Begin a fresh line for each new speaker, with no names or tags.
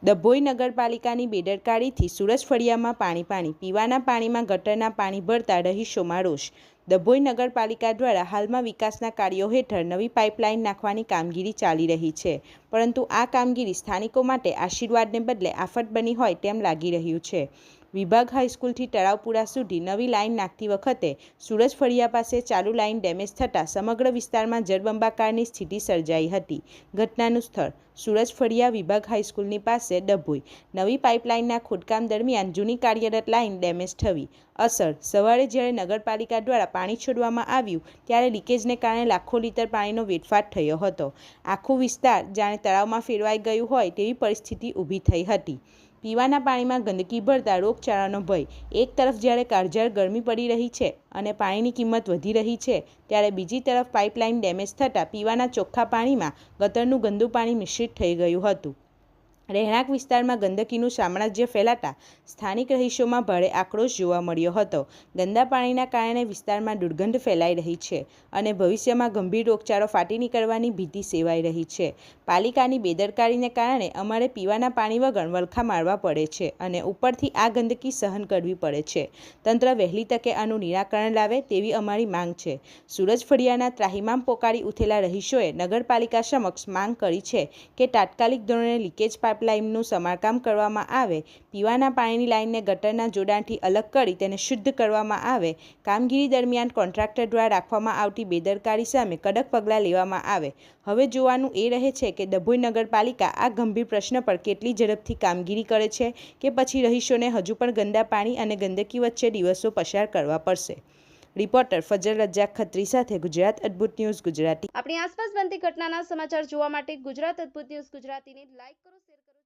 ડભોઈ નગરપાલિકાની બેદરકારીથી સુરજ ફળિયામાં પાણી પીવાના પાણીમાં ગટરના પાણી ભરતા રહીશોમાં રોષ। ડભોઈ નગરપાલિકા દ્વારા હાલમાં વિકાસના કાર્યો હેઠળ નવી પાઇપલાઇન નાખવાની કામગીરી ચાલી રહી છે, પરંતુ આ કામગીરી સ્થાનિકો માટે આશીર્વાદને બદલે આફત બની હોય તેમ લાગી રહ્યું છે। વિભાગ હાઈસ્કૂલથી તળાવપુરા સુધી નવી લાઇન નાખતી વખતે સુરજ ફળિયા પાસે ચાલુ લાઇન ડેમેજ થતાં સમગ્ર વિસ્તારમાં જળબંબાકારની સ્થિતિ સર્જાઈ હતી। ઘટનાનું સ્થળ સુરજ ફળિયા વિભાગ હાઈસ્કૂલની પાસે ડભોઈ। નવી પાઇપલાઇનના ખોદકામ દરમિયાન જૂની કાર્યરત લાઇન ડેમેજ થવી। અસર: સવારે જ્યારે નગરપાલિકા દ્વારા પાણી છોડવામાં આવ્યું ત્યારે લીકેજને કારણે લાખો લીટર પાણીનો વેડફાટ થયો હતો। આખું વિસ્તાર જાણે તળાવમાં ફેરવાઈ ગયું હોય તેવી પરિસ્થિતિ ઊભી થઈ હતી। પીવાના પાણીમાં ગંદકી ભળતા રોગચાળાનો ભય: એક તરફ જ્યારે કાળઝાળ ગરમી પડી રહી છે અને પાણીની કિંમત વધી રહી છે, ત્યારે બીજી તરફ પાઇપલાઇન ડેમેજ થતાં પીવાના ચોખ્ખા પાણીમાં ગટરનું ગંદુ પાણી મિશ્રિત થઈ ગયું હતું। રહેણાંક વિસ્તારમાં ગંદકીનું સામ્રાજ્ય ફેલાતા સ્થાનિક રહીશોમાં ભારે આક્રોશ જોવા મળ્યો હતો। ગંદા પાણીના કારણે વિસ્તારમાં દુર્ગંધ ફેલાઈ રહી છે અને ભવિષ્યમાં ગંભીર રોગચાળો ફાટી નીકળવાની ભીતિ સેવાઈ રહી છે। પાલિકાની બેદરકારીને કારણે અમારે પીવાના પાણી વગર વલખા મારવા પડે છે અને ઉપરથી આ ગંદકી સહન કરવી પડે છે। તંત્ર વહેલી તકે આનું નિરાકરણ લાવે તેવી અમારી માંગ છે। સુરજ ફળિયાના ત્રાહિમામ પોકારી ઉઠેલા રહીશોએ નગરપાલિકા સમક્ષ માંગ કરી છે કે તાત્કાલિક ધોરણે લીકેજ પાઇપલાઇનનું સમારકામ કરવામાં આવે, પીવાના પાણીની લાઇનને ગટરના જોડાણથી અલગ કરી તેને શુદ્ધ કરવામાં આવે, કામગીરી દરમિયાન કોન્ટ્રાક્ટર દ્વારા રાખવામાં આવતી બેદરકારી સામે કડક પગલાં લેવામાં આવે। હવે જોવાનું એ રહે છે કે ડભોઈ નગરપાલિકા આ ગંભીર પ્રશ્ન પર કેટલી ઝડપથી કામગીરી કરે છે કે પછી રહીશોને હજુ પણ ગંદા પાણી અને ગંદકી વચ્ચે દિવસો પસાર કરવા પડશે। રિપોર્ટર ફજલ રજાક ખત્રી સાથે ગુજરાત અદ્ભુત ન્યૂઝ ગુજરાતી।
આપણી આસપાસ બનતી ઘટનાના સમાચાર જોવા માટે ગુજરાત અદ્ભુત ન્યૂઝ ગુજરાતીને લાઈક કરો, શેર કરો।